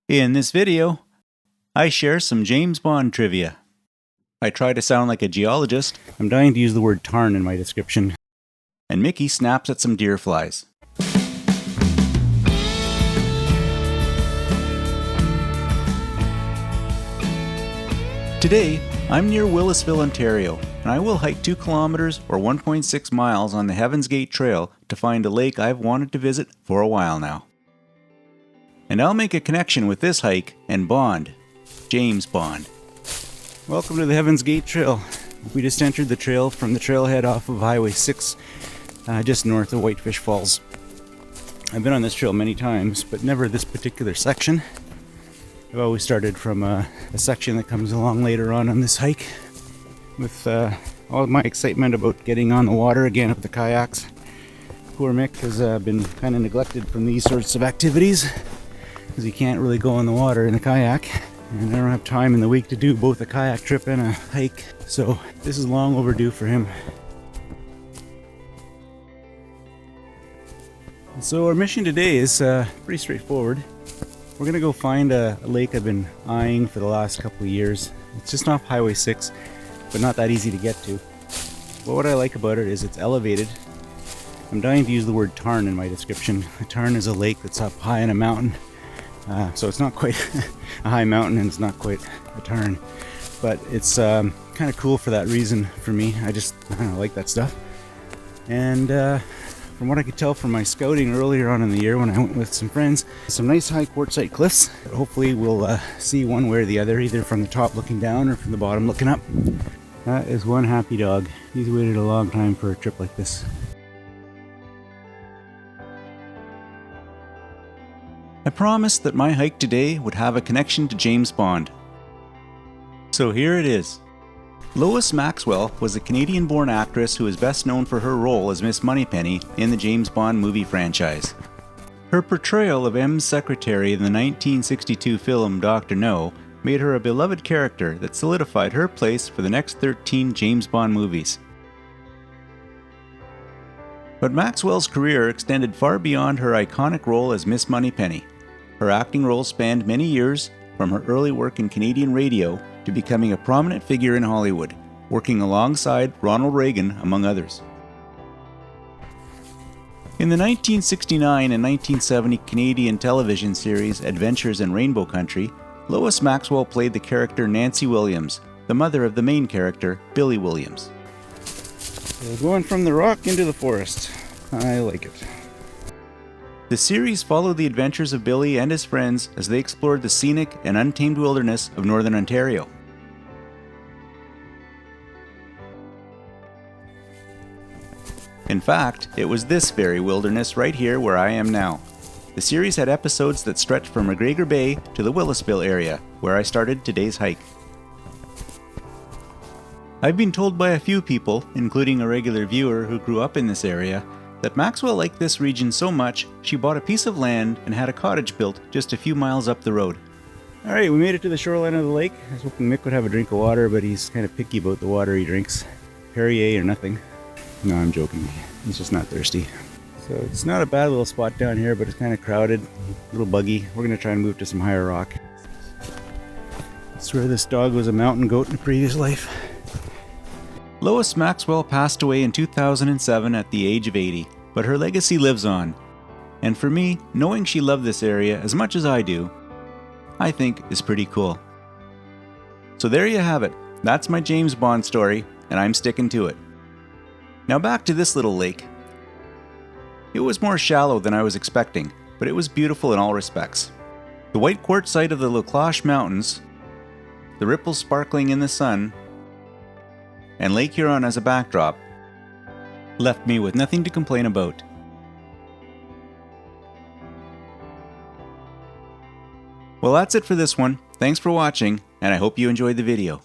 In this video, I share some James Bond trivia. I try to sound like a geologist. I'm dying to use the word Tarn in my description. And Mickey snaps at some deer flies. Today, I'm near Willisville, Ontario, and I will hike 2 kilometers or 1.6 miles on the Heaven's Gate Trail to find a lake I've wanted to visit for a while now. And I'll make a connection with this hike and Bond, James Bond. Welcome to the Heaven's Gate Trail. We just entered the trail from the trailhead off of Highway 6, just north of Whitefish Falls. I've been on this trail many times, but never this particular section. I've always started from a section that comes along later on this hike, with all of my excitement about getting on the water again with the kayaks. Poor Mick has been kind of neglected from these sorts of activities, because he can't really go in the water in the kayak, and I don't have time in the week to do both a kayak trip and a hike, so this is long overdue for him. So our mission today is pretty straightforward. We're gonna go find a lake I've been eyeing for the last couple of years. It's just off Highway 6, but not that easy to get to. But what I like about it is it's elevated. I'm dying to use the word Tarn in my description. A Tarn is a lake that's up high in a mountain. So it's not quite a high mountain and it's not quite a tarn, but it's kind of cool for that reason for me. I don't know, like that stuff. And from what I could tell from my scouting earlier on in the year when I went with some friends, some nice high quartzite cliffs. Hopefully we'll see one way or the other, either from the top looking down or from the bottom looking up. That is one happy dog. He's waited a long time for a trip like this. I promised that my hike today would have a connection to James Bond. So here it is. Lois Maxwell was a Canadian-born actress who is best known for her role as Miss Moneypenny in the James Bond movie franchise. Her portrayal of M's secretary in the 1962 film Dr. No made her a beloved character that solidified her place for the next 13 James Bond movies. But Maxwell's career extended far beyond her iconic role as Miss Moneypenny. Her acting role spanned many years, from her early work in Canadian radio to becoming a prominent figure in Hollywood, working alongside Ronald Reagan, among others. In the 1969 and 1970 Canadian television series Adventures in Rainbow Country, Lois Maxwell played the character Nancy Williams, the mother of the main character, Billy Williams. We're going from the rock into the forest. I like it. The series followed the adventures of Billy and his friends as they explored the scenic and untamed wilderness of northern Ontario. In fact, it was this very wilderness right here where I am now. The series had episodes that stretched from McGregor Bay to the Willisville area, where I started today's hike. I've been told by a few people, including a regular viewer who grew up in this area, that Maxwell liked this region so much she bought a piece of land and had a cottage built just a few miles up the road. Alright, we made it to the shoreline of the lake. I was hoping Mick would have a drink of water, but he's kind of picky about the water he drinks. Perrier or nothing. No, I'm joking. He's just not thirsty. So it's not a bad little spot down here, but it's kind of crowded, a little buggy. We're going to try and move to some higher rock. I swear this dog was a mountain goat in a previous life. Lois Maxwell passed away in 2007 at the age of 80, but her legacy lives on. And for me, knowing she loved this area as much as I do, I think is pretty cool. So there you have it. That's my James Bond story, and I'm sticking to it. Now back to this little lake. It was more shallow than I was expecting, but it was beautiful in all respects. The white quartzite of the La Cloche Mountains, the ripples sparkling in the sun, and Lake Huron as a backdrop left me with nothing to complain about. Well, that's it for this one. Thanks for watching, and I hope you enjoyed the video.